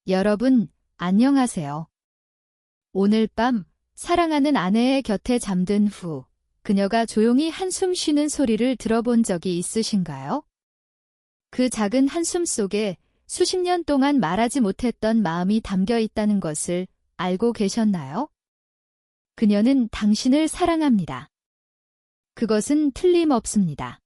여러분, 안녕하세요. 오늘 밤 사랑하는 아내의 곁에 잠든 후 그녀가 조용히 한숨 쉬는 소리를 들어본 적이 있으신가요? 그 작은 한숨 속에 수십 년 동안 말하지 못했던 마음이 담겨 있다는 것을 알고 계셨나요? 그녀는 당신을 사랑합니다. 그것은 틀림없습니다.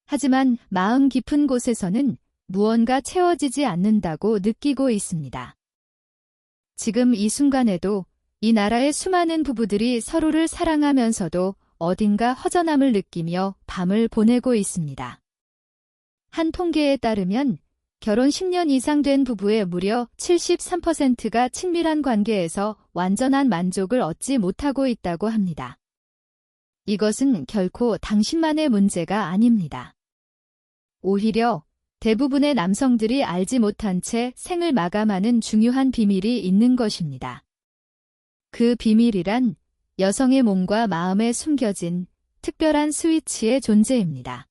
하지만 마음 깊은 곳에서는 무언가 채워지지 않는다고 느끼고 있습니다. 지금 이 순간에도 이 나라의 수많은 부부들이 서로를 사랑하면서도 어딘가 허전함을 느끼며 밤을 보내고 있습니다. 한 통계에 따르면 결혼 10년 이상 된 부부의 무려 73%가 친밀한 관계에서 완전한 만족을 얻지 못하고 있다고 합니다. 이것은 결코 당신만의 문제가 아닙니다. 오히려 대부분의 남성들이 알지 못한 채 생을 마감하는 중요한 비밀이 있는 것입니다. 그 비밀이란 여성의 몸과 마음에 숨겨진 특별한 스위치의 존재입니다.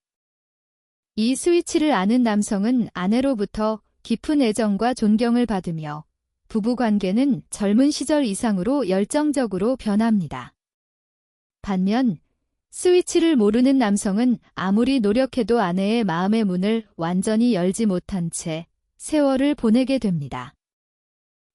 이 스위치를 아는 남성은 아내로부터 깊은 애정과 존경을 받으며 부부관계는 젊은 시절 이상으로 열정적으로 변합니다. 반면 스위치를 모르는 남성은 아무리 노력해도 아내의 마음의 문을 완전히 열지 못한 채 세월을 보내게 됩니다.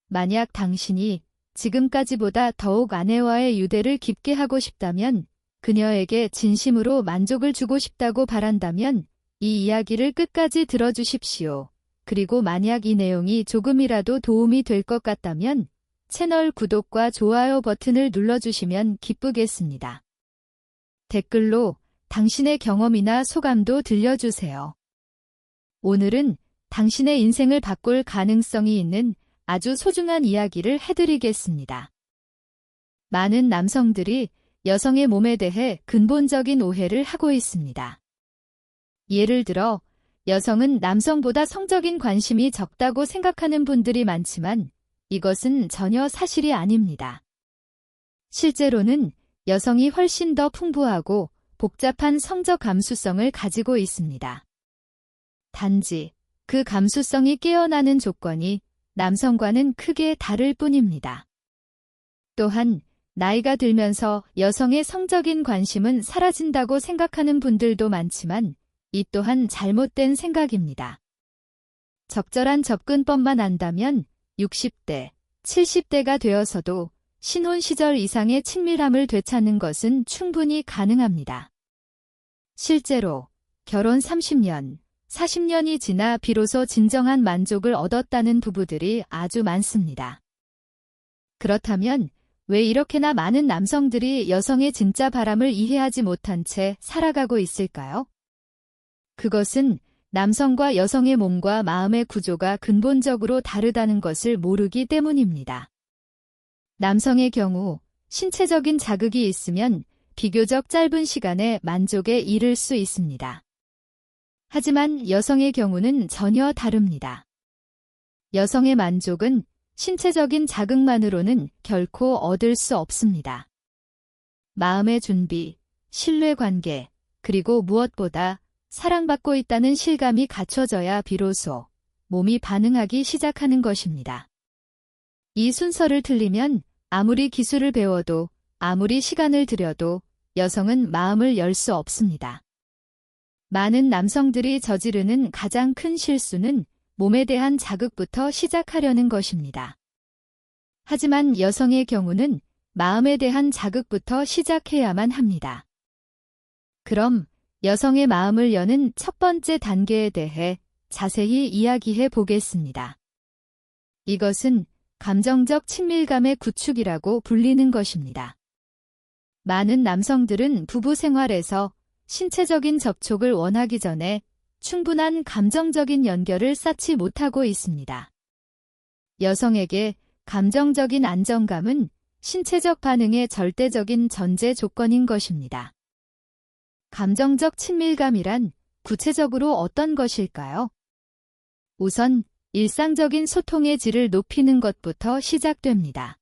만약 당신이 지금까지보다 더욱 아내와의 유대를 깊게 하고 싶다면, 그녀에게 진심으로 만족을 주고 싶다고 바란다면 이 이야기를 끝까지 들어주십시오. 그리고 만약 이 내용이 조금이라도 도움이 될 것 같다면 채널 구독과 좋아요 버튼을 눌러주시면 기쁘겠습니다. 댓글로 당신의 경험이나 소감도 들려주세요. 오늘은 당신의 인생을 바꿀 가능성이 있는 아주 소중한 이야기를 해드리겠습니다. 많은 남성들이 여성의 몸에 대해 근본적인 오해를 하고 있습니다. 예를 들어, 여성은 남성보다 성적인 관심이 적다고 생각하는 분들이 많지만 이것은 전혀 사실이 아닙니다. 실제로는 여성이 훨씬 더 풍부하고 복잡한 성적 감수성을 가지고 있습니다. 단지 그 감수성이 깨어나는 조건이 남성과는 크게 다를 뿐입니다. 또한 나이가 들면서 여성의 성적인 관심은 사라진다고 생각하는 분들도 많지만 이 또한 잘못된 생각입니다. 적절한 접근법만 안다면 60대, 70대가 되어서도 신혼 시절 이상의 친밀함을 되찾는 것은 충분히 가능합니다. 실제로 결혼 30년, 40년이 지나 비로소 진정한 만족을 얻었다는 부부들이 아주 많습니다. 그렇다면 왜 이렇게나 많은 남성들이 여성의 진짜 바람을 이해하지 못한 채 살아가고 있을까요? 그것은 남성과 여성의 몸과 마음의 구조가 근본적으로 다르다는 것을 모르기 때문입니다. 남성의 경우 신체적인 자극이 있으면 비교적 짧은 시간에 만족에 이를 수 있습니다. 하지만 여성의 경우는 전혀 다릅니다. 여성의 만족은 신체적인 자극만으로는 결코 얻을 수 없습니다. 마음의 준비, 신뢰관계, 그리고 무엇보다 사랑받고 있다는 실감이 갖춰져야 비로소 몸이 반응하기 시작하는 것입니다. 이 순서를 틀리면 아무리 기술을 배워도 아무리 시간을 들여도 여성은 마음을 열 수 없습니다. 많은 남성들이 저지르는 가장 큰 실수는 몸에 대한 자극부터 시작하려는 것입니다. 하지만 여성의 경우는 마음에 대한 자극부터 시작해야만 합니다. 그럼 여성의 마음을 여는 첫 번째 단계에 대해 자세히 이야기해 보겠습니다. 이것은 감정적 친밀감의 구축이라고 불리는 것입니다. 많은 남성들은 부부 생활에서 신체적인 접촉을 원하기 전에 충분한 감정적인 연결을 쌓지 못하고 있습니다. 여성에게 감정적인 안정감은 신체적 반응의 절대적인 전제 조건인 것입니다. 감정적 친밀감이란 구체적으로 어떤 것일까요? 우선 일상적인 소통의 질을 높이는 것부터 시작됩니다.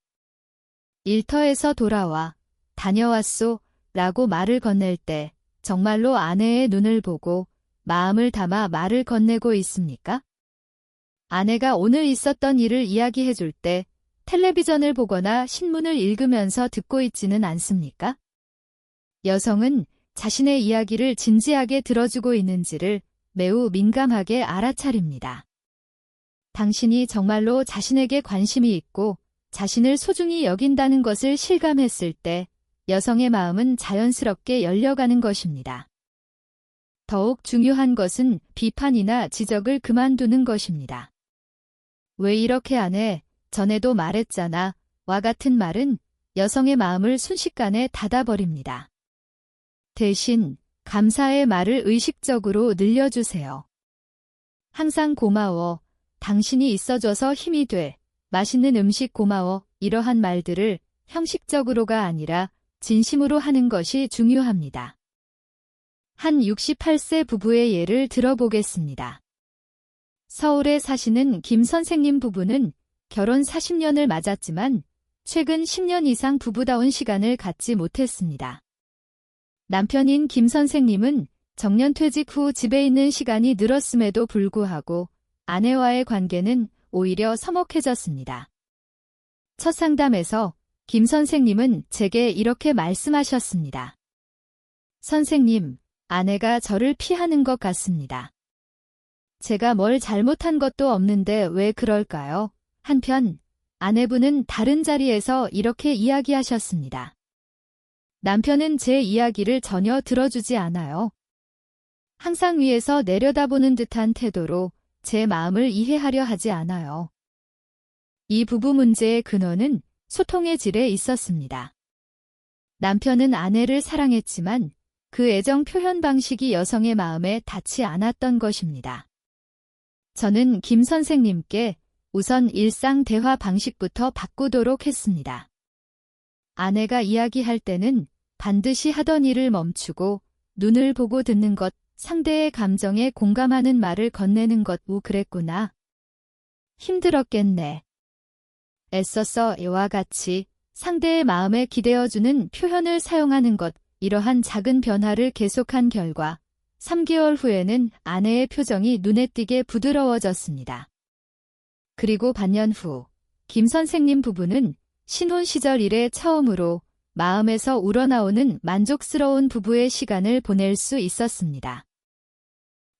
일터에서 돌아와 다녀왔소 라고 말을 건넬 때 정말로 아내의 눈을 보고 마음을 담아 말을 건네고 있습니까? 아내가 오늘 있었던 일을 이야기해 줄 때 텔레비전을 보거나 신문을 읽으면서 듣고 있지는 않습니까? 여성은 자신의 이야기를 진지하게 들어주고 있는지를 매우 민감하게 알아차립니다. 당신이 정말로 자신에게 관심이 있고 자신을 소중히 여긴다는 것을 실감했을 때 여성의 마음은 자연스럽게 열려가는 것입니다. 더욱 중요한 것은 비판이나 지적을 그만두는 것입니다. 왜 이렇게 안 해? 전에도 말했잖아. 와 같은 말은 여성의 마음을 순식간에 닫아버립니다. 대신 감사의 말을 의식적으로 늘려주세요. 항상 고마워. 당신이 있어줘서 힘이 돼. 맛있는 음식 고마워. 이러한 말들을 형식적으로가 아니라 진심으로 하는 것이 중요합니다. 한 68세 부부의 예를 들어보겠습니다. 서울에 사시는 김 선생님 부부는 결혼 40년을 맞았지만 최근 10년 이상 부부다운 시간을 갖지 못했습니다. 남편인 김 선생님은 정년퇴직 후 집에 있는 시간이 늘었음에도 불구하고 아내와의 관계는 오히려 서먹해졌습니다. 첫 상담에서 김 선생님은 제게 이렇게 말씀하셨습니다. 선생님, 아내가 저를 피하는 것 같습니다. 제가 뭘 잘못한 것도 없는데 왜 그럴까요? 한편 아내분은 다른 자리에서 이렇게 이야기하셨습니다. 남편은 제 이야기를 전혀 들어주지 않아요. 항상 위에서 내려다보는 듯한 태도로 제 마음을 이해하려 하지 않아요. 이 부부 문제의 근원은 소통의 질에 있었습니다. 남편은 아내를 사랑했지만 그 애정 표현 방식이 여성의 마음에 닿지 않았던 것입니다. 저는 김 선생님께 우선 일상 대화 방식부터 바꾸도록 했습니다. 아내가 이야기할 때는 반드시 하던 일을 멈추고 눈을 보고 듣는 것, 상대의 감정에 공감하는 말을 건네는 것. 그랬구나. 힘들었겠네. 애썼어. 이와 같이 상대의 마음에 기대어주는 표현을 사용하는 것, 이러한 작은 변화를 계속한 결과 3개월 후에는 아내의 표정이 눈에 띄게 부드러워졌습니다. 그리고 반년 후 김 선생님 부부는 신혼 시절 이래 처음으로 마음에서 우러나오는 만족스러운 부부의 시간을 보낼 수 있었습니다.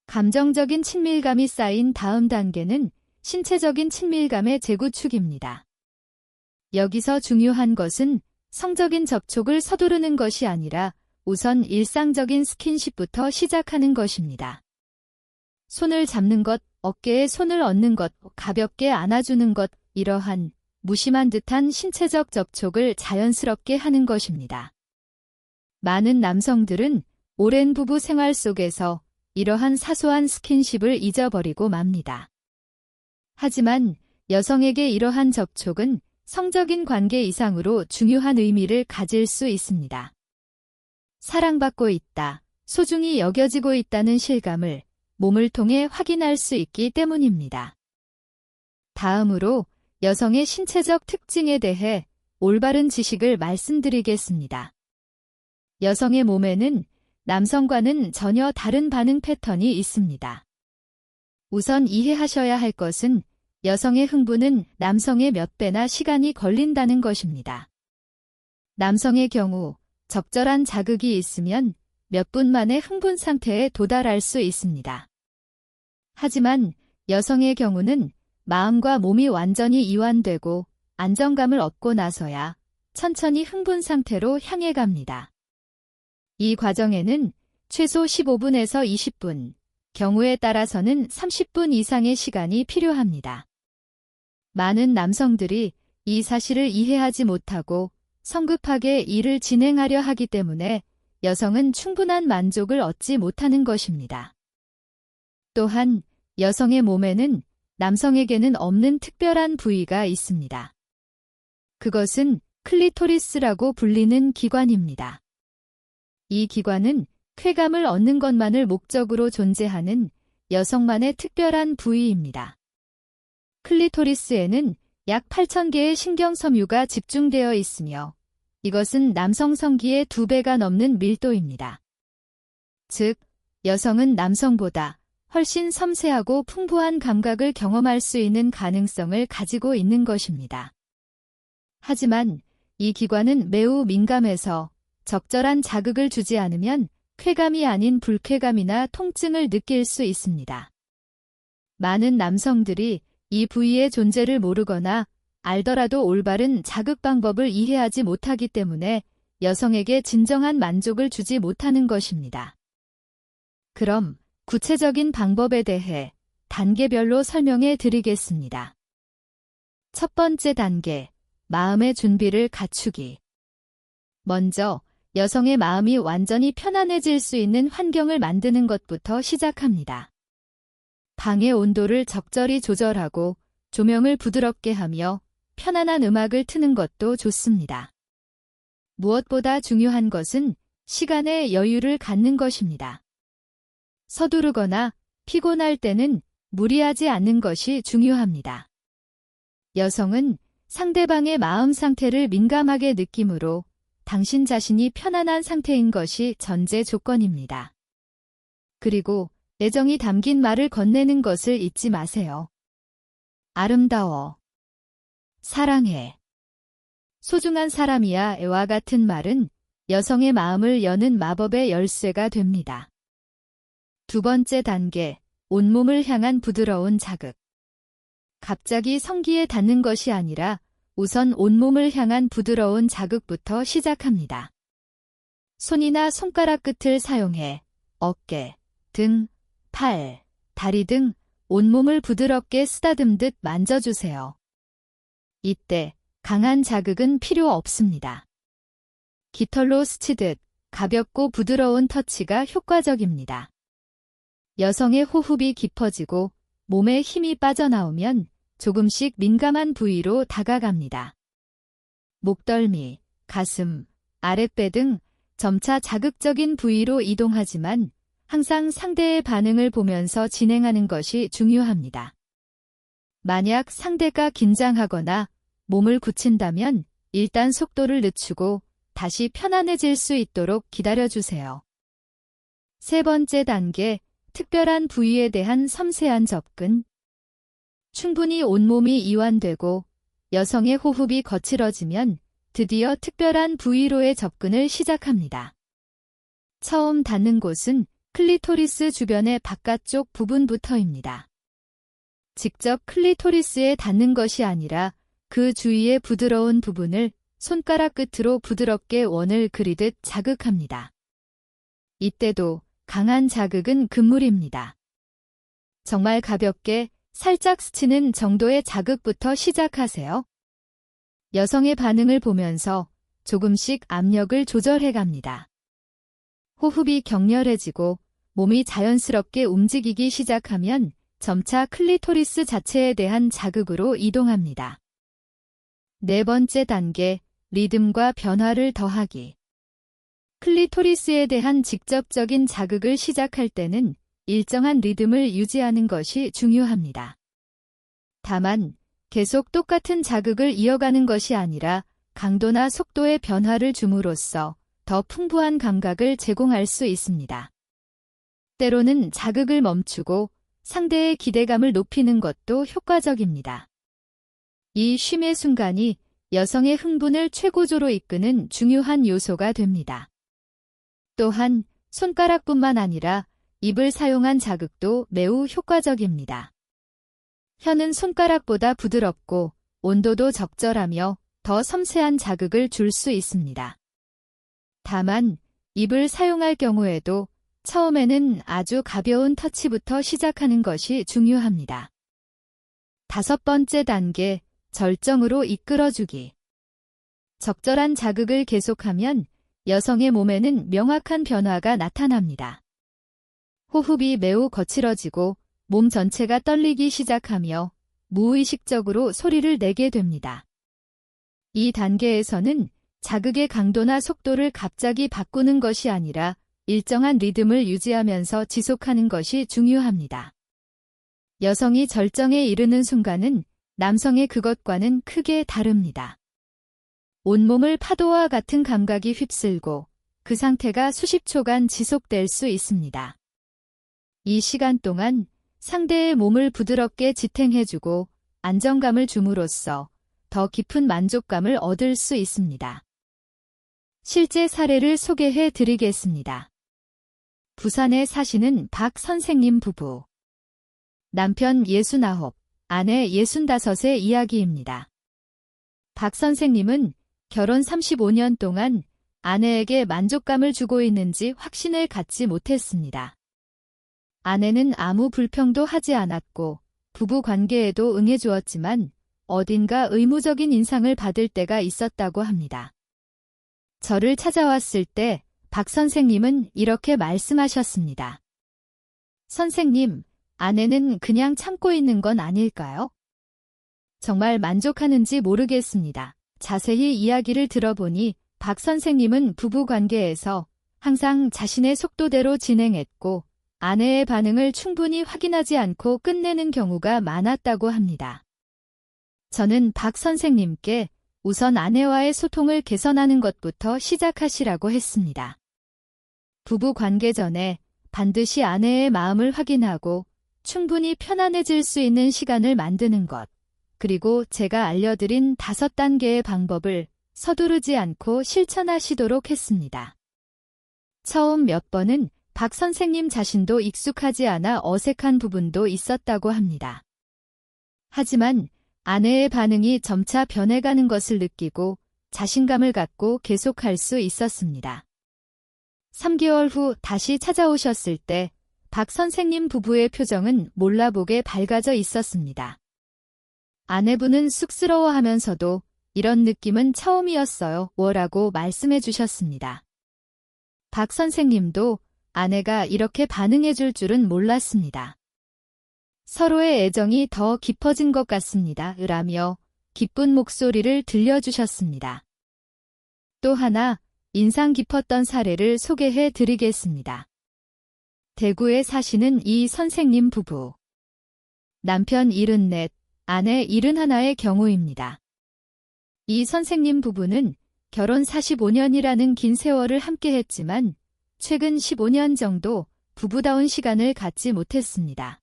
감정적인 친밀감이 쌓인 다음 단계는 신체적인 친밀감의 재구축입니다. 여기서 중요한 것은 성적인 접촉을 서두르는 것이 아니라 우선 일상적인 스킨십부터 시작하는 것입니다. 손을 잡는 것, 어깨에 손을 얹는 것, 가볍게 안아주는 것, 이러한 무심한 듯한 신체적 접촉을 자연스럽게 하는 것입니다. 많은 남성들은 오랜 부부 생활 속에서 이러한 사소한 스킨십을 잊어버리고 맙니다. 하지만 여성에게 이러한 접촉은 성적인 관계 이상으로 중요한 의미를 가질 수 있습니다. 사랑받고 있다, 소중히 여겨지고 있다는 실감을 몸을 통해 확인할 수 있기 때문입니다. 다음으로 여성의 신체적 특징에 대해 올바른 지식을 말씀드리겠습니다. 여성의 몸에는 남성과는 전혀 다른 반응 패턴이 있습니다. 우선 이해하셔야 할 것은 여성의 흥분은 남성의 몇 배나 시간이 걸린다는 것입니다. 남성의 경우 적절한 자극이 있으면 몇 분 만에 흥분 상태에 도달할 수 있습니다. 하지만 여성의 경우는 마음과 몸이 완전히 이완되고 안정감을 얻고 나서야 천천히 흥분 상태로 향해 갑니다. 이 과정에는 최소 15분에서 20분, 경우에 따라서는 30분 이상의 시간이 필요합니다. 많은 남성들이 이 사실을 이해하지 못하고 성급하게 일을 진행하려 하기 때문에 여성은 충분한 만족을 얻지 못하는 것입니다. 또한 여성의 몸에는 남성에게는 없는 특별한 부위가 있습니다. 그것은 클리토리스라고 불리는 기관입니다. 이 기관은 쾌감을 얻는 것만을 목적으로 존재하는 여성만의 특별한 부위입니다. 클리토리스에는 약 8,000개의 신경섬유가 집중되어 있으며 이것은 남성 성기의 2배가 넘는 밀도입니다. 즉, 여성은 남성보다 훨씬 섬세하고 풍부한 감각을 경험할 수 있는 가능성을 가지고 있는 것입니다. 하지만 이 기관은 매우 민감해서 적절한 자극을 주지 않으면 쾌감이 아닌 불쾌감이나 통증을 느낄 수 있습니다. 많은 남성들이 이 부위의 존재를 모르거나 알더라도 올바른 자극 방법을 이해하지 못하기 때문에 여성에게 진정한 만족을 주지 못하는 것입니다. 그럼 구체적인 방법에 대해 단계별로 설명해 드리겠습니다. 첫 번째 단계, 마음의 준비를 갖추기. 먼저 여성의 마음이 완전히 편안해질 수 있는 환경을 만드는 것부터 시작합니다. 방의 온도를 적절히 조절하고 조명을 부드럽게 하며 편안한 음악을 트는 것도 좋습니다. 무엇보다 중요한 것은 시간의 여유를 갖는 것입니다. 서두르거나 피곤할 때는 무리하지 않는 것이 중요합니다. 여성은 상대방의 마음 상태를 민감하게 느끼므로 당신 자신이 편안한 상태인 것이 전제 조건입니다. 그리고 애정이 담긴 말을 건네는 것을 잊지 마세요. 아름다워. 사랑해. 소중한 사람이야와 같은 말은 여성의 마음을 여는 마법의 열쇠가 됩니다. 두 번째 단계, 온몸을 향한 부드러운 자극. 갑자기 성기에 닿는 것이 아니라 우선 온몸을 향한 부드러운 자극부터 시작합니다. 손이나 손가락 끝을 사용해 어깨, 등, 팔, 다리 등 온몸을 부드럽게 쓰다듬듯 만져주세요. 이때 강한 자극은 필요 없습니다. 깃털로 스치듯 가볍고 부드러운 터치가 효과적입니다. 여성의 호흡이 깊어지고 몸에 힘이 빠져나오면 조금씩 민감한 부위로 다가갑니다. 목덜미, 가슴, 아랫배 등 점차 자극적인 부위로 이동하지만 항상 상대의 반응을 보면서 진행하는 것이 중요합니다. 만약 상대가 긴장하거나 몸을 굳힌다면 일단 속도를 늦추고 다시 편안해질 수 있도록 기다려주세요. 세 번째 단계, 특별한 부위에 대한 섬세한 접근. 충분히 온몸이 이완되고 여성의 호흡이 거칠어지면 드디어 특별한 부위로의 접근을 시작합니다. 처음 닿는 곳은 클리토리스 주변의 바깥쪽 부분부터입니다. 직접 클리토리스에 닿는 것이 아니라 그 주위의 부드러운 부분을 손가락 끝으로 부드럽게 원을 그리듯 자극합니다. 이때도 강한 자극은 금물입니다. 정말 가볍게 살짝 스치는 정도의 자극부터 시작하세요. 여성의 반응을 보면서 조금씩 압력을 조절해 갑니다. 호흡이 격렬해지고 몸이 자연스럽게 움직이기 시작하면 점차 클리토리스 자체에 대한 자극으로 이동합니다. 네 번째 단계, 리듬과 변화를 더하기. 클리토리스에 대한 직접적인 자극을 시작할 때는 일정한 리듬을 유지하는 것이 중요합니다. 다만 계속 똑같은 자극을 이어가는 것이 아니라 강도나 속도의 변화를 줌으로써 더 풍부한 감각을 제공할 수 있습니다. 때로는 자극을 멈추고 상대의 기대감을 높이는 것도 효과적입니다. 이 쉼의 순간이 여성의 흥분을 최고조로 이끄는 중요한 요소가 됩니다. 또한 손가락뿐만 아니라 입을 사용한 자극도 매우 효과적입니다. 혀는 손가락보다 부드럽고 온도도 적절하며 더 섬세한 자극을 줄 수 있습니다. 다만 입을 사용할 경우에도 처음에는 아주 가벼운 터치부터 시작하는 것이 중요합니다. 다섯 번째 단계, 절정으로 이끌어주기. 적절한 자극을 계속하면 여성의 몸에는 명확한 변화가 나타납니다. 호흡이 매우 거칠어지고 몸 전체가 떨리기 시작하며 무의식적으로 소리를 내게 됩니다. 이 단계에서는 자극의 강도나 속도를 갑자기 바꾸는 것이 아니라 일정한 리듬을 유지하면서 지속하는 것이 중요합니다. 여성이 절정에 이르는 순간은 남성의 그것과는 크게 다릅니다. 온몸을 파도와 같은 감각이 휩쓸고 그 상태가 수십 초간 지속될 수 있습니다. 이 시간 동안 상대의 몸을 부드럽게 지탱해주고 안정감을 줌으로써 더 깊은 만족감을 얻을 수 있습니다. 실제 사례를 소개해 드리겠습니다. 부산에 사시는 박 선생님 부부. 남편 69, 아내 65의 이야기입니다. 박 선생님은 결혼 35년 동안 아내에게 만족감을 주고 있는지 확신을 갖지 못했습니다. 아내는 아무 불평도 하지 않았고 부부 관계에도 응해주었지만 어딘가 의무적인 인상을 받을 때가 있었다고 합니다. 저를 찾아왔을 때 박 선생님은 이렇게 말씀하셨습니다. 선생님, 아내는 그냥 참고 있는 건 아닐까요? 정말 만족하는지 모르겠습니다. 자세히 이야기를 들어보니 박 선생님은 부부 관계에서 항상 자신의 속도대로 진행했고 아내의 반응을 충분히 확인하지 않고 끝내는 경우가 많았다고 합니다. 저는 박 선생님께 우선 아내와의 소통을 개선하는 것부터 시작하시라고 했습니다. 부부 관계 전에 반드시 아내의 마음을 확인하고 충분히 편안해질 수 있는 시간을 만드는 것, 그리고 제가 알려드린 5단계의 방법을 서두르지 않고 실천하시도록 했습니다. 처음 몇 번은 박 선생님 자신도 익숙하지 않아 어색한 부분도 있었다고 합니다. 하지만 아내의 반응이 점차 변해가는 것을 느끼고 자신감을 갖고 계속할 수 있었습니다. 3개월 후 다시 찾아오셨을 때 박 선생님 부부의 표정은 몰라보게 밝아져 있었습니다. 아내분은 쑥스러워하면서도 이런 느낌은 처음이었어요. 라고 말씀해 주셨습니다. 박 선생님도 아내가 이렇게 반응해 줄 줄은 몰랐습니다. 서로의 애정이 더 깊어진 것 같습니다. 라며 기쁜 목소리를 들려주셨습니다. 또 하나 인상 깊었던 사례를 소개해 드리겠습니다. 대구에 사시는 이 선생님 부부. 남편 74, 아내 71의 경우입니다. 이 선생님 부부는 결혼 45년이라는 긴 세월을 함께했지만 최근 15년 정도 부부다운 시간을 갖지 못했습니다.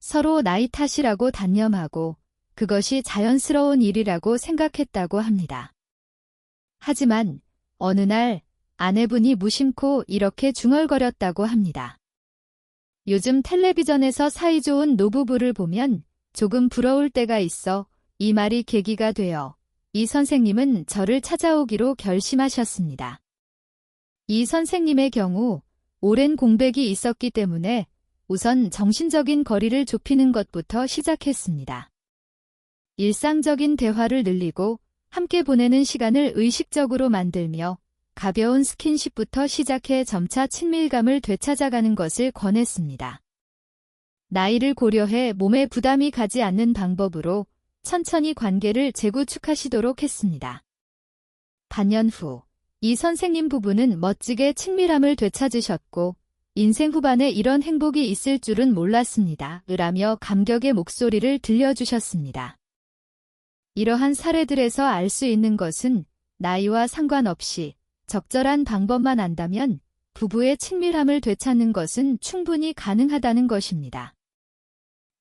서로 나이 탓이라고 단념하고 그것이 자연스러운 일이라고 생각했다고 합니다. 하지만 어느 날 아내분이 무심코 이렇게 중얼거렸다고 합니다. 요즘 텔레비전에서 사이좋은 노부부를 보면 조금 부러울 때가 있어. 이 말이 계기가 되어 이 선생님은 저를 찾아오기로 결심하셨습니다. 이 선생님의 경우 오랜 공백이 있었기 때문에 우선 정신적인 거리를 좁히는 것부터 시작했습니다. 일상적인 대화를 늘리고 함께 보내는 시간을 의식적으로 만들며 가벼운 스킨십부터 시작해 점차 친밀감을 되찾아가는 것을 권했습니다. 나이를 고려해 몸에 부담이 가지 않는 방법으로 천천히 관계를 재구축하시도록 했습니다. 반년 후, 이 선생님 부부는 멋지게 친밀함을 되찾으셨고 인생 후반에 이런 행복이 있을 줄은 몰랐습니다. 라며 감격의 목소리를 들려주셨습니다. 이러한 사례들에서 알 수 있는 것은 나이와 상관없이 적절한 방법만 안다면 부부의 친밀함을 되찾는 것은 충분히 가능하다는 것입니다.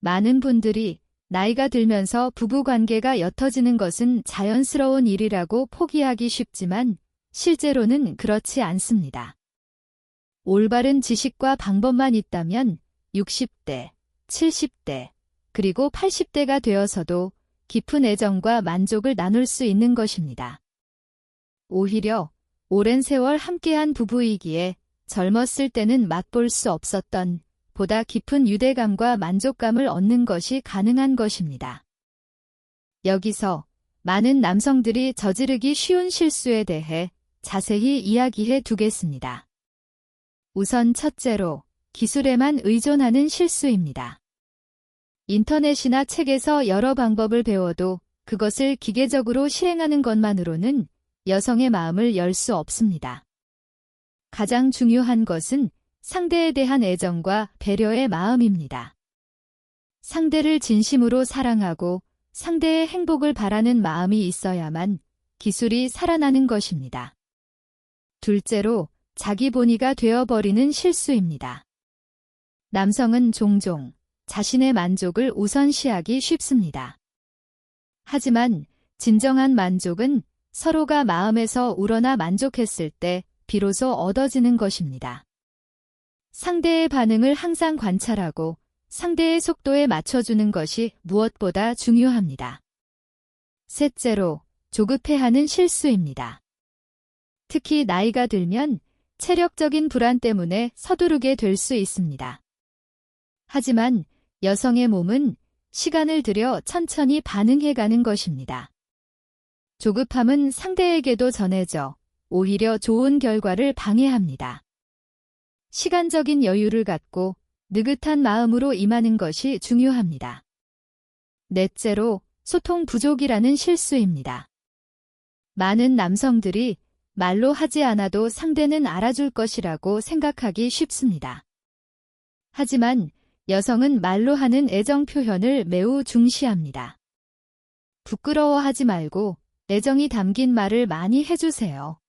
많은 분들이 나이가 들면서 부부관계가 옅어지는 것은 자연스러운 일이라고 포기하기 쉽지만 실제로는 그렇지 않습니다. 올바른 지식과 방법만 있다면 60대, 70대, 그리고 80대가 되어서도 깊은 애정과 만족을 나눌 수 있는 것입니다. 오히려 오랜 세월 함께한 부부이기에 젊었을 때는 맛볼 수 없었던 보다 깊은 유대감과 만족감을 얻는 것이 가능한 것입니다. 여기서 많은 남성들이 저지르기 쉬운 실수에 대해 자세히 이야기해 두겠습니다. 우선 첫째로 기술에만 의존하는 실수입니다. 인터넷이나 책에서 여러 방법을 배워도 그것을 기계적으로 실행하는 것만으로는 여성의 마음을 열 수 없습니다. 가장 중요한 것은 상대에 대한 애정과 배려의 마음입니다. 상대를 진심으로 사랑하고 상대의 행복을 바라는 마음이 있어야만 기술이 살아나는 것입니다. 둘째로 자기 본위가 되어버리는 실수입니다. 남성은 종종 자신의 만족을 우선시하기 쉽습니다. 하지만 진정한 만족은 서로가 마음에서 우러나 만족했을 때 비로소 얻어지는 것입니다. 상대의 반응을 항상 관찰하고 상대의 속도에 맞춰주는 것이 무엇보다 중요합니다. 셋째로, 조급해하는 실수입니다. 특히 나이가 들면 체력적인 불안 때문에 서두르게 될 수 있습니다. 하지만 여성의 몸은 시간을 들여 천천히 반응해가는 것입니다. 조급함은 상대에게도 전해져 오히려 좋은 결과를 방해합니다. 시간적인 여유를 갖고 느긋한 마음으로 임하는 것이 중요합니다. 넷째로, 소통 부족이라는 실수입니다. 많은 남성들이 말로 하지 않아도 상대는 알아줄 것이라고 생각하기 쉽습니다. 하지만 여성은 말로 하는 애정 표현을 매우 중시합니다. 부끄러워하지 말고 애정이 담긴 말을 많이 해주세요.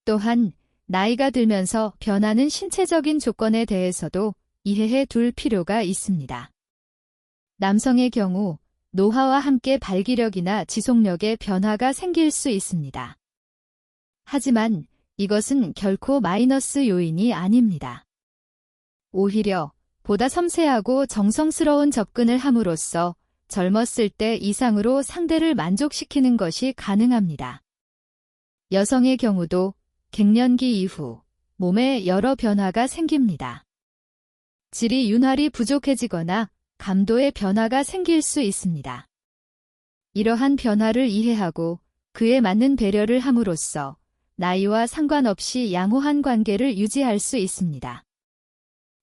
또한 나이가 들면서 변하는 신체적인 조건에 대해서도 이해해 둘 필요가 있습니다. 남성의 경우 노화와 함께 발기력이나 지속력에 변화가 생길 수 있습니다. 하지만 이것은 결코 마이너스 요인이 아닙니다. 오히려 보다 섬세하고 정성스러운 접근을 함으로써 젊었을 때 이상으로 상대를 만족시키는 것이 가능합니다. 여성의 경우도 갱년기 이후 몸에 여러 변화가 생깁니다. 질이 윤활이 부족해지거나 감도의 변화가 생길 수 있습니다. 이러한 변화를 이해하고 그에 맞는 배려를 함으로써 나이와 상관없이 양호한 관계를 유지할 수 있습니다.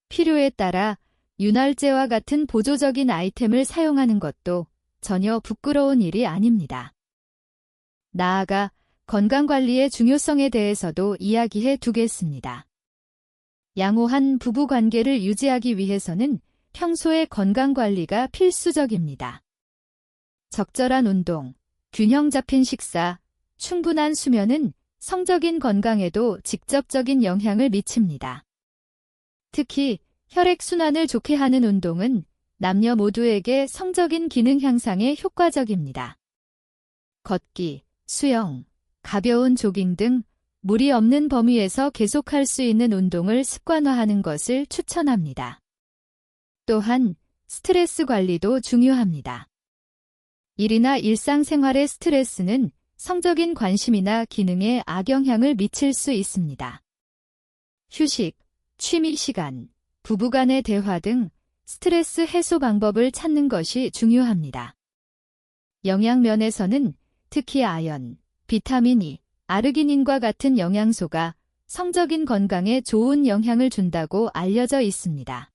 필요에 따라 윤활제와 같은 보조적인 아이템을 사용하는 것도 전혀 부끄러운 일이 아닙니다. 나아가 건강관리의 중요성에 대해서도 이야기해 두겠습니다. 양호한 부부관계를 유지하기 위해서는 평소의 건강관리가 필수적입니다. 적절한 운동, 균형 잡힌 식사, 충분한 수면은 성적인 건강에도 직접적인 영향을 미칩니다. 특히 혈액순환을 좋게 하는 운동은 남녀 모두에게 성적인 기능 향상에 효과적입니다. 걷기, 수영, 가벼운 조깅 등 무리 없는 범위에서 계속할 수 있는 운동을 습관화하는 것을 추천합니다. 또한 스트레스 관리도 중요합니다. 일이나 일상생활의 스트레스는 성적인 관심이나 기능에 악영향을 미칠 수 있습니다. 휴식, 취미 시간, 부부간의 대화 등 스트레스 해소 방법을 찾는 것이 중요합니다. 영양면에서는 특히 아연, 비타민 E, 아르기닌과 같은 영양소가 성적인 건강에 좋은 영향을 준다고 알려져 있습니다.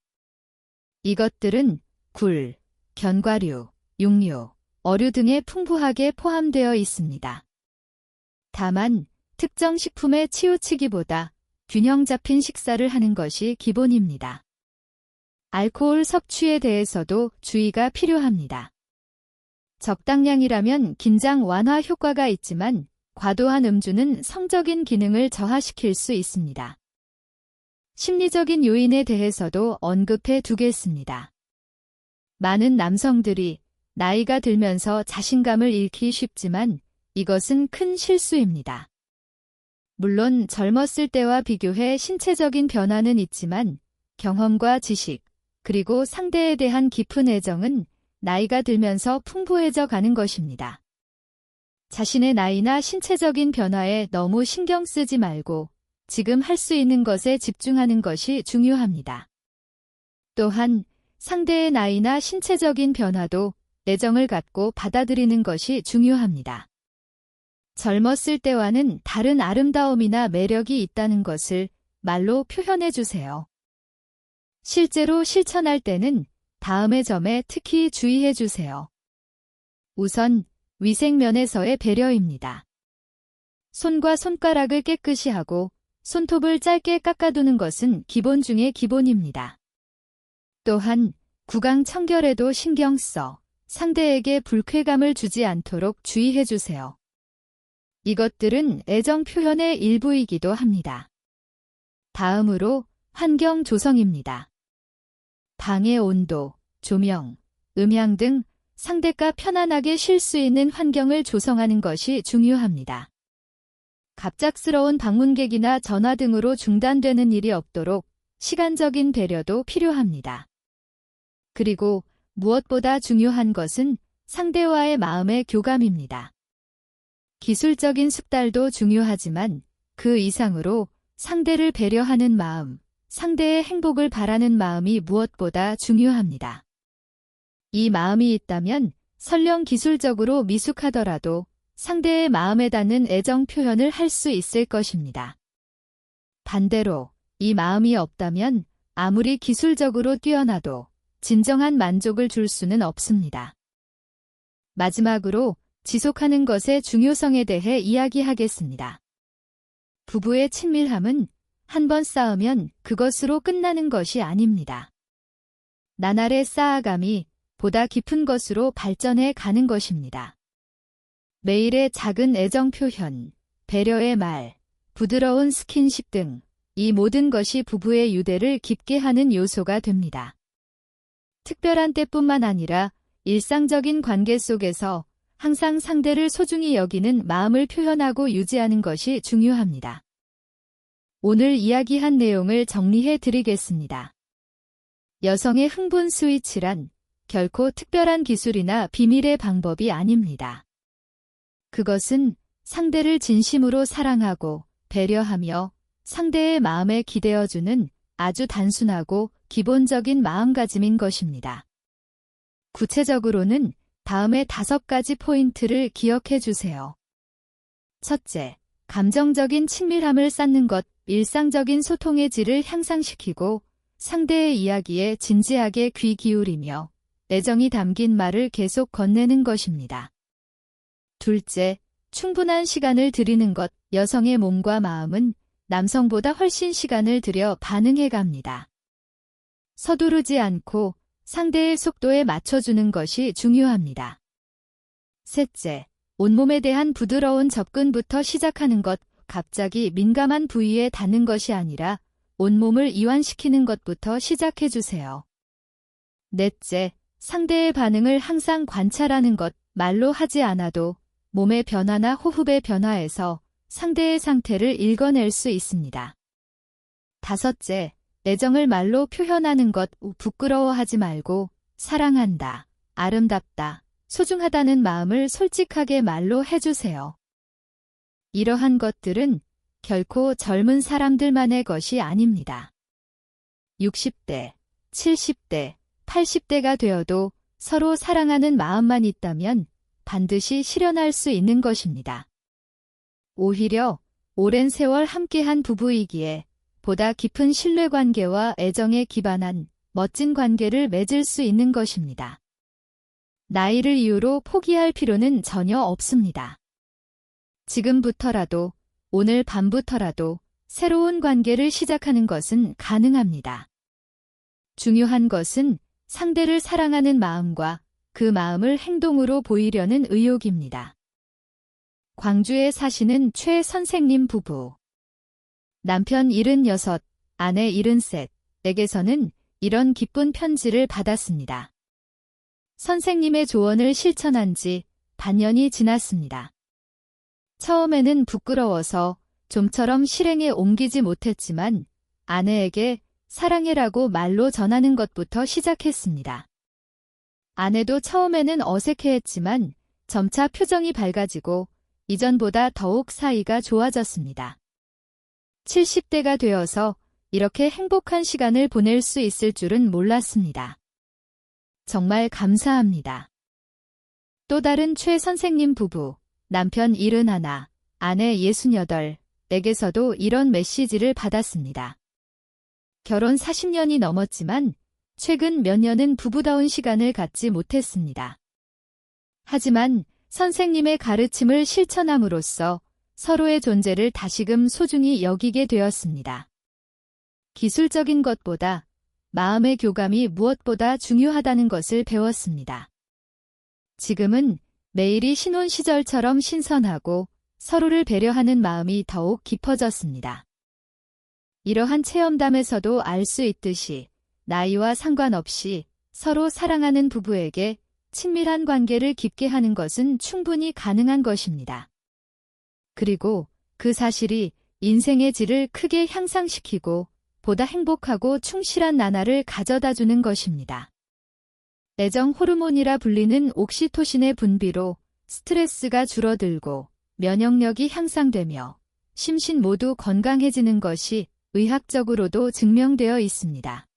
이것들은 굴, 견과류, 육류, 어류 등에 풍부하게 포함되어 있습니다. 다만 특정 식품에 치우치기보다 균형 잡힌 식사를 하는 것이 기본입니다. 알코올 섭취에 대해서도 주의가 필요합니다. 적당량이라면 긴장 완화 효과가 있지만 과도한 음주는 성적인 기능을 저하시킬 수 있습니다. 심리적인 요인에 대해서도 언급해 두겠습니다. 많은 남성들이 나이가 들면서 자신감을 잃기 쉽지만 이것은 큰 실수입니다. 물론 젊었을 때와 비교해 신체적인 변화는 있지만 경험과 지식, 그리고 상대에 대한 깊은 애정은 나이가 들면서 풍부해져 가는 것입니다. 자신의 나이나 신체적인 변화에 너무 신경 쓰지 말고 지금 할 수 있는 것에 집중하는 것이 중요합니다. 또한 상대의 나이나 신체적인 변화도 애정을 갖고 받아들이는 것이 중요합니다. 젊었을 때와는 다른 아름다움이나 매력이 있다는 것을 말로 표현해 주세요. 실제로 실천할 때는 다음의 점에 특히 주의해 주세요. 우선 위생면에서의 배려입니다. 손과 손가락을 깨끗이 하고 손톱을 짧게 깎아두는 것은 기본 중의 기본입니다. 또한 구강 청결에도 신경 써 상대에게 불쾌감을 주지 않도록 주의해 주세요. 이것들은 애정 표현의 일부이기도 합니다. 다음으로 환경 조성입니다. 방의 온도, 조명, 음향 등 상대가 편안하게 쉴 수 있는 환경을 조성하는 것이 중요합니다. 갑작스러운 방문객이나 전화 등으로 중단되는 일이 없도록 시간적인 배려도 필요합니다. 그리고 무엇보다 중요한 것은 상대와의 마음의 교감입니다. 기술적인 숙달도 중요하지만 그 이상으로 상대를 배려하는 마음, 상대의 행복을 바라는 마음이 무엇보다 중요합니다. 이 마음이 있다면 설령 기술적으로 미숙하더라도 상대의 마음에 닿는 애정 표현을 할 수 있을 것입니다. 반대로 이 마음이 없다면 아무리 기술적으로 뛰어나도 진정한 만족을 줄 수는 없습니다. 마지막으로 지속하는 것의 중요성에 대해 이야기하겠습니다. 부부의 친밀함은 한 번 쌓으면 그것으로 끝나는 것이 아닙니다. 나날의 쌓아감이 보다 깊은 것으로 발전해 가는 것입니다. 매일의 작은 애정 표현, 배려의 말, 부드러운 스킨십 등 이 모든 것이 부부의 유대를 깊게 하는 요소가 됩니다. 특별한 때뿐만 아니라 일상적인 관계 속에서 항상 상대를 소중히 여기는 마음을 표현하고 유지하는 것이 중요합니다. 오늘 이야기한 내용을 정리해 드리겠습니다. 여성의 흥분 스위치란 결코 특별한 기술이나 비밀의 방법이 아닙니다. 그것은 상대를 진심으로 사랑하고 배려하며 상대의 마음에 기대어주는 아주 단순하고 기본적인 마음가짐인 것입니다. 구체적으로는 다음의 5가지 포인트를 기억해 주세요. 첫째, 감정적인 친밀함을 쌓는 것, 일상적인 소통의 질을 향상시키고 상대의 이야기에 진지하게 귀 기울이며 애정이 담긴 말을 계속 건네는 것입니다. 둘째, 충분한 시간을 들이는 것, 여성의 몸과 마음은 남성보다 훨씬 시간을 들여 반응해 갑니다. 서두르지 않고 상대의 속도에 맞춰주는 것이 중요합니다. 셋째, 온몸에 대한 부드러운 접근부터 시작하는 것, 갑자기 민감한 부위에 닿는 것이 아니라 온몸을 이완시키는 것부터 시작해주세요. 넷째, 상대의 반응을 항상 관찰하는 것, 말로 하지 않아도 몸의 변화나 호흡의 변화에서 상대의 상태를 읽어낼 수 있습니다. 다섯째, 애정을 말로 표현하는 것, 부끄러워하지 말고 사랑한다, 아름답다, 소중하다는 마음을 솔직하게 말로 해주세요. 이러한 것들은 결코 젊은 사람들만의 것이 아닙니다. 60대, 70대, 80대가 되어도 서로 사랑하는 마음만 있다면 반드시 실현할 수 있는 것입니다. 오히려 오랜 세월 함께한 부부이기에 보다 깊은 신뢰관계와 애정에 기반한 멋진 관계를 맺을 수 있는 것입니다. 나이를 이유로 포기할 필요는 전혀 없습니다. 지금부터라도, 오늘 밤부터라도 새로운 관계를 시작하는 것은 가능합니다. 중요한 것은 상대를 사랑하는 마음과 그 마음을 행동으로 보이려는 의욕입니다. 광주에 사시는 최 선생님 부부. 남편 76, 아내 73에게서는 이런 기쁜 편지를 받았습니다. 선생님의 조언을 실천한 지 반년이 지났습니다. 처음에는 부끄러워서 좀처럼 실행에 옮기지 못했지만 아내에게 사랑해라고 말로 전하는 것부터 시작했습니다. 아내도 처음에는 어색해했지만 점차 표정이 밝아지고 이전보다 더욱 사이가 좋아졌습니다. 70대가 되어서 이렇게 행복한 시간을 보낼 수 있을 줄은 몰랐습니다. 정말 감사합니다. 또 다른 최 선생님 부부, 남편 71, 아내 68에게서도 이런 메시지를 받았습니다. 결혼 40년이 넘었지만 최근 몇 년은 부부다운 시간을 갖지 못했습니다. 하지만 선생님의 가르침을 실천함으로써 서로의 존재를 다시금 소중히 여기게 되었습니다. 기술적인 것보다 마음의 교감이 무엇보다 중요하다는 것을 배웠습니다. 지금은 매일이 신혼 시절처럼 신선하고 서로를 배려하는 마음이 더욱 깊어졌습니다. 이러한 체험담에서도 알 수 있듯이 나이와 상관없이 서로 사랑하는 부부에게 친밀한 관계를 깊게 하는 것은 충분히 가능한 것입니다. 그리고 그 사실이 인생의 질을 크게 향상시키고 보다 행복하고 충실한 나날을 가져다주는 것입니다. 애정 호르몬이라 불리는 옥시토신의 분비로 스트레스가 줄어들고 면역력이 향상되며 심신 모두 건강해지는 것이 의학적으로도 증명되어 있습니다.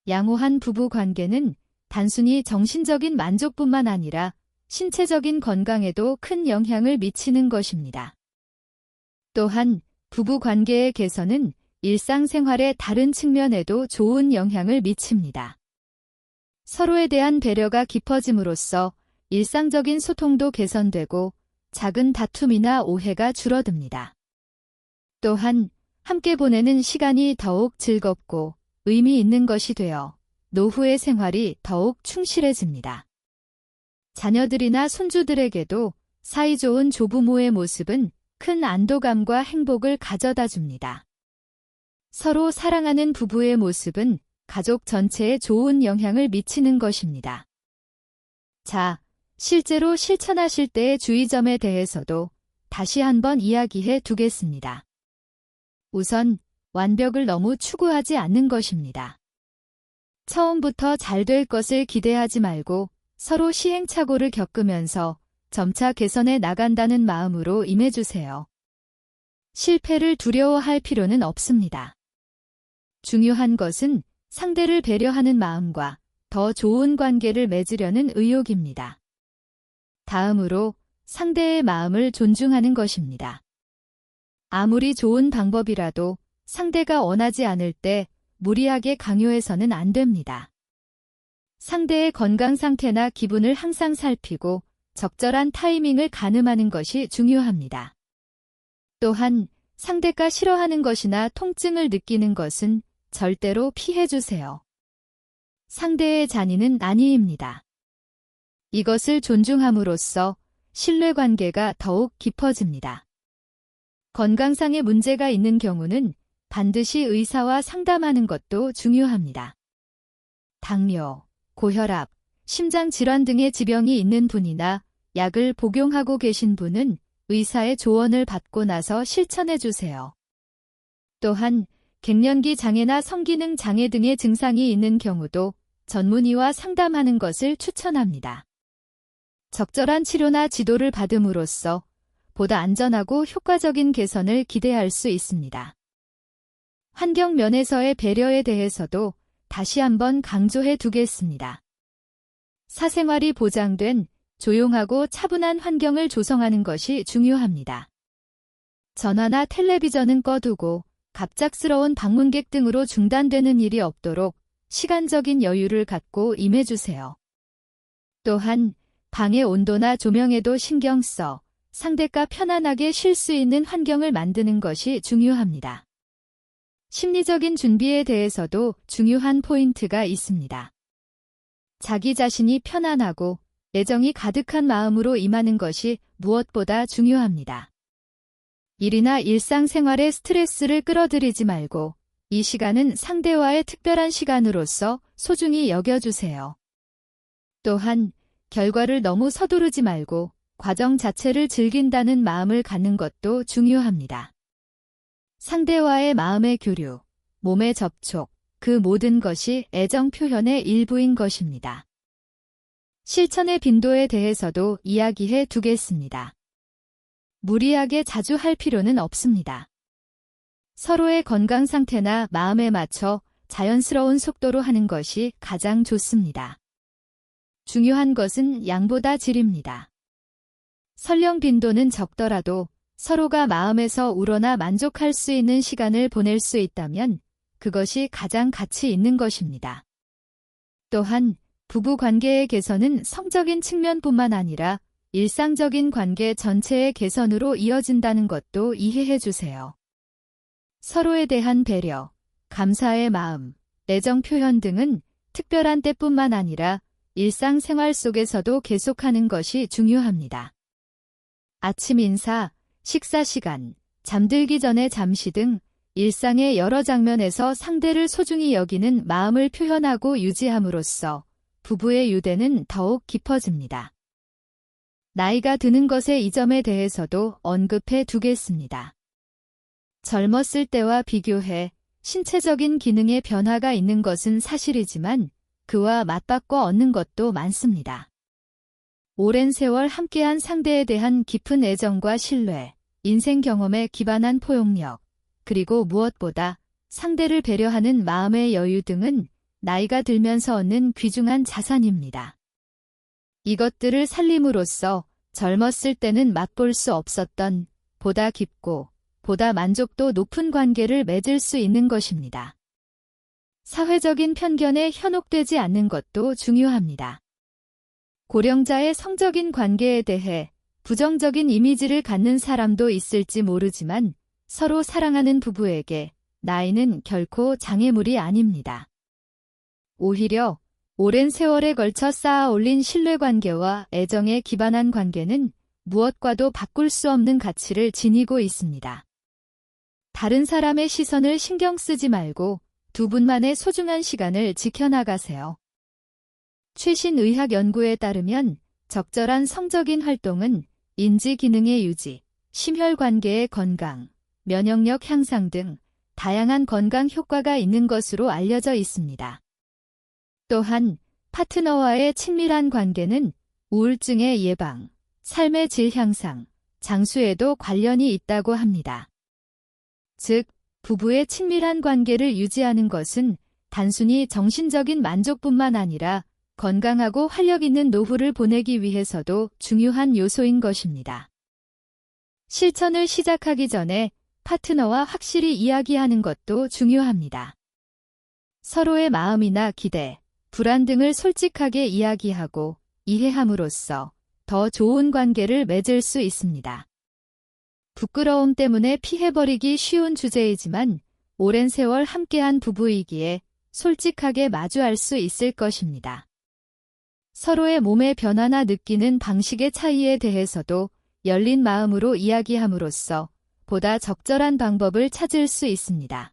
양호한 부부 관계는 단순히 정신적인 만족뿐만 아니라 신체적인 건강에도 큰 영향을 미치는 것입니다. 또한 부부 관계의 개선은 일상생활의 다른 측면에도 좋은 영향을 미칩니다. 서로에 대한 배려가 깊어짐으로써 일상적인 소통도 개선되고 작은 다툼이나 오해가 줄어듭니다. 또한 함께 보내는 시간이 더욱 즐겁고 의미 있는 것이 되어 노후의 생활이 더욱 충실해집니다. 자녀들이나 손주들에게도 사이좋은 조부모의 모습은 큰 안도감과 행복을 가져다 줍니다. 서로 사랑하는 부부의 모습은 가족 전체에 좋은 영향을 미치는 것입니다. 자, 실제로 실천하실 때의 주의점에 대해서도 다시 한번 이야기해 두겠습니다. 우선, 완벽을 너무 추구하지 않는 것입니다. 처음부터 잘 될 것을 기대하지 말고 서로 시행착오를 겪으면서 점차 개선해 나간다는 마음으로 임해주세요. 실패를 두려워할 필요는 없습니다. 중요한 것은 상대를 배려하는 마음과 더 좋은 관계를 맺으려는 의욕입니다. 다음으로 상대의 마음을 존중하는 것입니다. 아무리 좋은 방법이라도 상대가 원하지 않을 때 무리하게 강요해서는 안 됩니다. 상대의 건강 상태나 기분을 항상 살피고 적절한 타이밍을 가늠하는 것이 중요합니다. 또한 상대가 싫어하는 것이나 통증을 느끼는 것은 절대로 피해주세요. 상대의 잔인은 아니입니다. 이것을 존중함으로써 신뢰관계가 더욱 깊어집니다. 건강상의 문제가 있는 경우는 반드시 의사와 상담하는 것도 중요합니다. 당뇨, 고혈압, 심장질환 등의 지병이 있는 분이나 약을 복용하고 계신 분은 의사의 조언을 받고 나서 실천해 주세요. 또한 갱년기 장애나 성기능 장애 등의 증상이 있는 경우도 전문의와 상담하는 것을 추천합니다. 적절한 치료나 지도를 받음으로써 보다 안전하고 효과적인 개선을 기대할 수 있습니다. 환경 면에서의 배려에 대해서도 다시 한번 강조해 두겠습니다. 사생활이 보장된 조용하고 차분한 환경을 조성하는 것이 중요합니다. 전화나 텔레비전은 꺼두고 갑작스러운 방문객 등으로 중단되는 일이 없도록 시간적인 여유를 갖고 임해주세요. 또한 방의 온도나 조명에도 신경 써 상대가 편안하게 쉴 수 있는 환경을 만드는 것이 중요합니다. 심리적인 준비에 대해서도 중요한 포인트가 있습니다. 자기 자신이 편안하고 애정이 가득한 마음으로 임하는 것이 무엇보다 중요합니다. 일이나 일상생활의 스트레스를 끌어들이지 말고 이 시간은 상대와의 특별한 시간으로서 소중히 여겨주세요. 또한 결과를 너무 서두르지 말고 과정 자체를 즐긴다는 마음을 갖는 것도 중요합니다. 상대와의 마음의 교류, 몸의 접촉, 그 모든 것이 애정 표현의 일부인 것입니다. 실천의 빈도에 대해서도 이야기해 두겠습니다. 무리하게 자주 할 필요는 없습니다. 서로의 건강 상태나 마음에 맞춰 자연스러운 속도로 하는 것이 가장 좋습니다. 중요한 것은 양보다 질입니다. 설령 빈도는 적더라도 서로가 마음에서 우러나 만족할 수 있는 시간을 보낼 수 있다면 그것이 가장 가치 있는 것입니다. 또한 부부 관계의 개선은 성적인 측면뿐만 아니라 일상적인 관계 전체의 개선으로 이어진다는 것도 이해해 주세요. 서로에 대한 배려, 감사의 마음, 애정 표현 등은 특별한 때뿐만 아니라 일상생활 속에서도 계속하는 것이 중요합니다. 아침 인사, 식사 시간, 잠들기 전에 잠시 등 일상의 여러 장면에서 상대를 소중히 여기는 마음을 표현하고 유지함으로써 부부의 유대는 더욱 깊어집니다. 나이가 드는 것의 이 점에 대해서도 언급해 두겠습니다. 젊었을 때와 비교해 신체적인 기능의 변화가 있는 것은 사실이지만 그와 맞바꿔 얻는 것도 많습니다. 오랜 세월 함께한 상대에 대한 깊은 애정과 신뢰, 인생 경험에 기반한 포용력, 그리고 무엇보다 상대를 배려하는 마음의 여유 등은 나이가 들면서 얻는 귀중한 자산입니다. 이것들을 살림으로써 젊었을 때는 맛볼 수 없었던 보다 깊고 보다 만족도 높은 관계를 맺을 수 있는 것입니다. 사회적인 편견에 현혹되지 않는 것도 중요합니다. 고령자의 성적인 관계에 대해 부정적인 이미지를 갖는 사람도 있을지 모르지만 서로 사랑하는 부부에게 나이는 결코 장애물이 아닙니다. 오히려 오랜 세월에 걸쳐 쌓아 올린 신뢰관계와 애정에 기반한 관계는 무엇과도 바꿀 수 없는 가치를 지니고 있습니다. 다른 사람의 시선을 신경 쓰지 말고 두 분만의 소중한 시간을 지켜나가세요. 최신 의학 연구에 따르면 적절한 성적인 활동은 인지 기능의 유지, 심혈관계의 건강, 면역력 향상 등 다양한 건강 효과가 있는 것으로 알려져 있습니다. 또한 파트너와의 친밀한 관계는 우울증의 예방, 삶의 질 향상, 장수에도 관련이 있다고 합니다. 즉, 부부의 친밀한 관계를 유지하는 것은 단순히 정신적인 만족뿐만 아니라 건강하고 활력 있는 노후를 보내기 위해서도 중요한 요소인 것입니다. 실천을 시작하기 전에 파트너와 확실히 이야기하는 것도 중요합니다. 서로의 마음이나 기대, 불안 등을 솔직하게 이야기하고 이해함으로써 더 좋은 관계를 맺을 수 있습니다. 부끄러움 때문에 피해버리기 쉬운 주제이지만 오랜 세월 함께한 부부이기에 솔직하게 마주할 수 있을 것입니다. 서로의 몸의 변화나 느끼는 방식의 차이에 대해서도 열린 마음으로 이야기함으로써 보다 적절한 방법을 찾을 수 있습니다.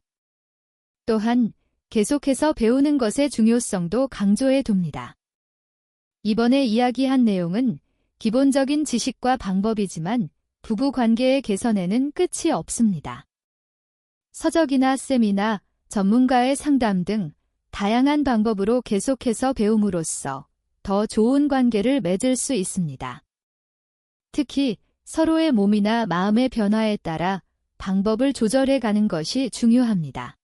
또한 계속해서 배우는 것의 중요성도 강조해 둡니다. 이번에 이야기한 내용은 기본적인 지식과 방법이지만 부부 관계의 개선에는 끝이 없습니다. 서적이나 세미나, 전문가의 상담 등 다양한 방법으로 계속해서 배움으로써 더 좋은 관계를 맺을 수 있습니다. 특히 서로의 몸이나 마음의 변화에 따라 방법을 조절해 가는 것이 중요합니다.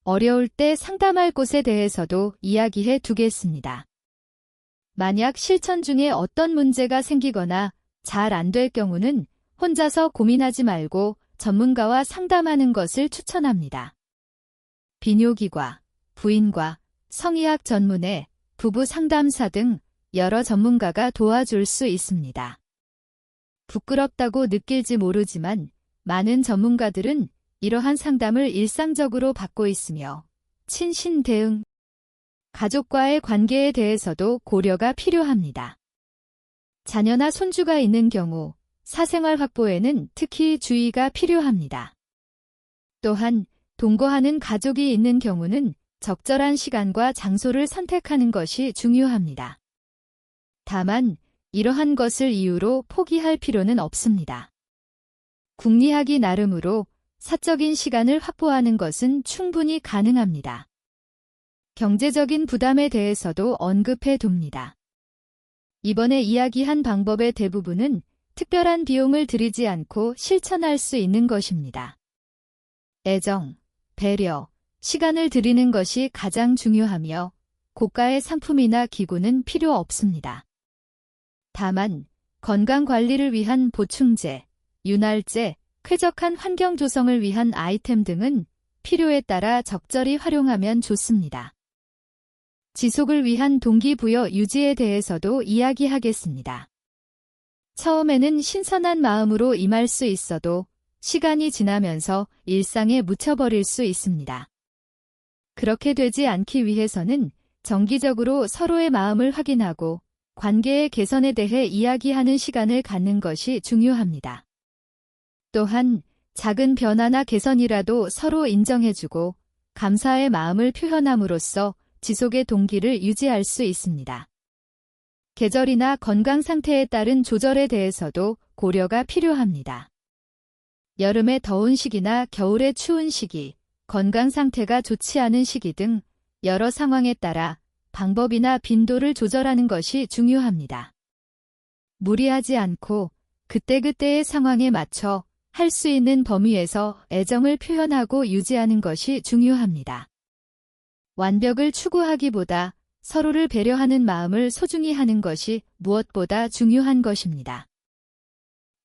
어려울 때 상담할 곳에 대해서도 이야기해 두겠습니다. 만약 실천 중에 어떤 문제가 생기거나 잘 안 될 경우는 혼자서 고민하지 말고 전문가와 상담하는 것을 추천합니다. 비뇨기과, 부인과, 성의학 전문의, 부부 상담사 등 여러 전문가가 도와줄 수 있습니다. 부끄럽다고 느낄지 모르지만 많은 전문가들은 이러한 상담을 일상적으로 받고 있으며 친신 대응, 가족과의 관계에 대해서도 고려가 필요합니다. 자녀나 손주가 있는 경우 사생활 확보에는 특히 주의가 필요합니다. 또한 동거하는 가족이 있는 경우는 적절한 시간과 장소를 선택하는 것이 중요합니다. 다만 이러한 것을 이유로 포기할 필요는 없습니다. 궁리하기 나름으로 사적인 시간을 확보하는 것은 충분히 가능합니다. 경제적인 부담에 대해서도 언급해 둡니다. 이번에 이야기한 방법의 대부분은 특별한 비용을 들이지 않고 실천할 수 있는 것입니다. 애정, 배려, 시간을 들이는 것이 가장 중요하며 고가의 상품이나 기구는 필요 없습니다. 다만 건강관리를 위한 보충제, 윤활제, 쾌적한 환경 조성을 위한 아이템 등은 필요에 따라 적절히 활용하면 좋습니다. 지속을 위한 동기부여 유지에 대해서도 이야기하겠습니다. 처음에는 신선한 마음으로 임할 수 있어도 시간이 지나면서 일상에 묻혀버릴 수 있습니다. 그렇게 되지 않기 위해서는 정기적으로 서로의 마음을 확인하고 관계의 개선에 대해 이야기하는 시간을 갖는 것이 중요합니다. 또한 작은 변화나 개선이라도 서로 인정해주고 감사의 마음을 표현함으로써 지속의 동기를 유지할 수 있습니다. 계절이나 건강 상태에 따른 조절에 대해서도 고려가 필요합니다. 여름의 더운 시기나 겨울의 추운 시기, 건강 상태가 좋지 않은 시기 등 여러 상황에 따라 방법이나 빈도를 조절하는 것이 중요합니다. 무리하지 않고 그때그때의 상황에 맞춰 할 수 있는 범위에서 애정을 표현하고 유지하는 것이 중요합니다. 완벽을 추구하기보다 서로를 배려하는 마음을 소중히 하는 것이 무엇보다 중요한 것입니다.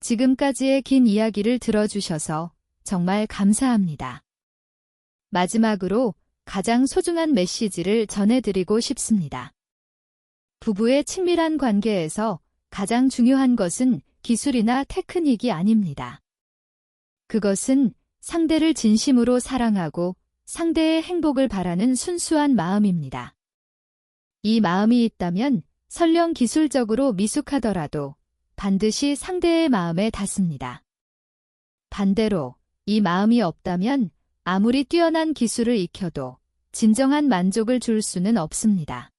지금까지의 긴 이야기를 들어주셔서 정말 감사합니다. 마지막으로 가장 소중한 메시지를 전해드리고 싶습니다. 부부의 친밀한 관계에서 가장 중요한 것은 기술이나 테크닉이 아닙니다. 그것은 상대를 진심으로 사랑하고 상대의 행복을 바라는 순수한 마음입니다. 이 마음이 있다면 설령 기술적으로 미숙하더라도 반드시 상대의 마음에 닿습니다. 반대로 이 마음이 없다면 아무리 뛰어난 기술을 익혀도 진정한 만족을 줄 수는 없습니다.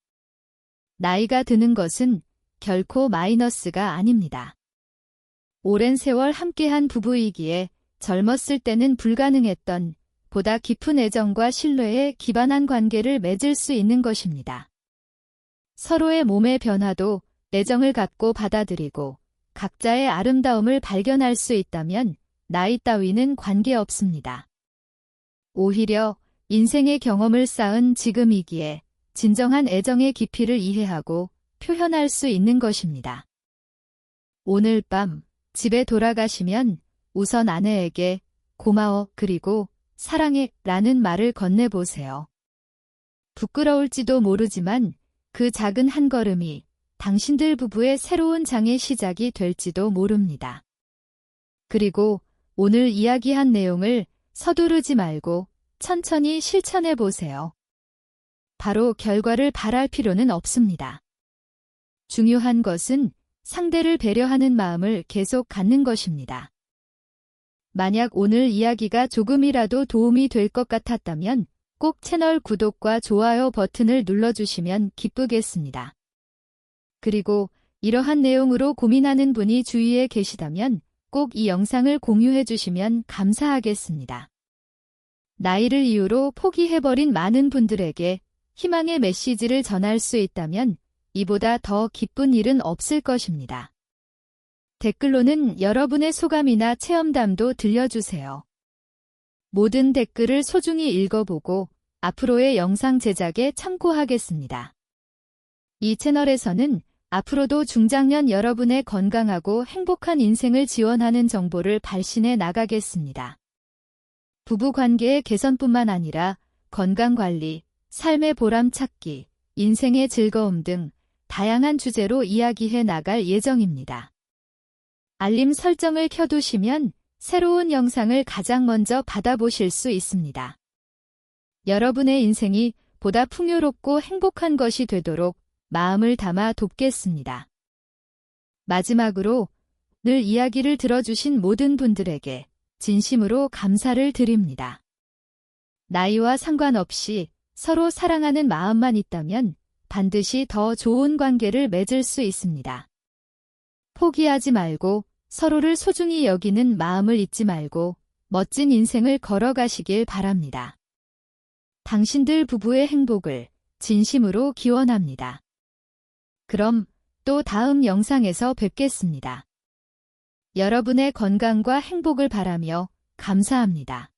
나이가 드는 것은 결코 마이너스가 아닙니다. 오랜 세월 함께한 부부이기에 젊었을 때는 불가능했던 보다 깊은 애정과 신뢰에 기반한 관계를 맺을 수 있는 것입니다. 서로의 몸의 변화도 애정을 갖고 받아들이고 각자의 아름다움을 발견할 수 있다면 나이 따위는 관계없습니다. 오히려 인생의 경험을 쌓은 지금이기에 진정한 애정의 깊이를 이해하고 표현할 수 있는 것입니다. 오늘 밤 집에 돌아가시면 우선 아내에게 고마워 그리고 사랑해 라는 말을 건네보세요. 부끄러울지도 모르지만 그 작은 한 걸음이 당신들 부부의 새로운 장의 시작이 될지도 모릅니다. 그리고 오늘 이야기한 내용을 서두르지 말고 천천히 실천해 보세요. 바로 결과를 바랄 필요는 없습니다. 중요한 것은 상대를 배려하는 마음을 계속 갖는 것입니다. 만약 오늘 이야기가 조금이라도 도움이 될 것 같았다면 꼭 채널 구독과 좋아요 버튼을 눌러주시면 기쁘겠습니다. 그리고 이러한 내용으로 고민하는 분이 주위에 계시다면 꼭 이 영상을 공유해 주시면 감사하겠습니다. 나이를 이유로 포기해버린 많은 분들에게 희망의 메시지를 전할 수 있다면 이보다 더 기쁜 일은 없을 것입니다. 댓글로는 여러분의 소감이나 체험담도 들려주세요. 모든 댓글을 소중히 읽어보고 앞으로의 영상 제작에 참고하겠습니다. 이 채널에서는 앞으로도 중장년 여러분의 건강하고 행복한 인생을 지원하는 정보를 발신해 나가겠습니다. 부부관계의 개선뿐만 아니라 건강관리, 삶의 보람 찾기, 인생의 즐거움 등 다양한 주제로 이야기해 나갈 예정입니다. 알림 설정을 켜두시면 새로운 영상을 가장 먼저 받아보실 수 있습니다. 여러분의 인생이 보다 풍요롭고 행복한 것이 되도록 마음을 담아 돕겠습니다. 마지막으로 늘 이야기를 들어주신 모든 분들에게 진심으로 감사를 드립니다. 나이와 상관없이 서로 사랑하는 마음만 있다면 반드시 더 좋은 관계를 맺을 수 있습니다. 포기하지 말고 서로를 소중히 여기는 마음을 잊지 말고 멋진 인생을 걸어가시길 바랍니다. 당신들 부부의 행복을 진심으로 기원합니다. 그럼 또 다음 영상에서 뵙겠습니다. 여러분의 건강과 행복을 바라며 감사합니다.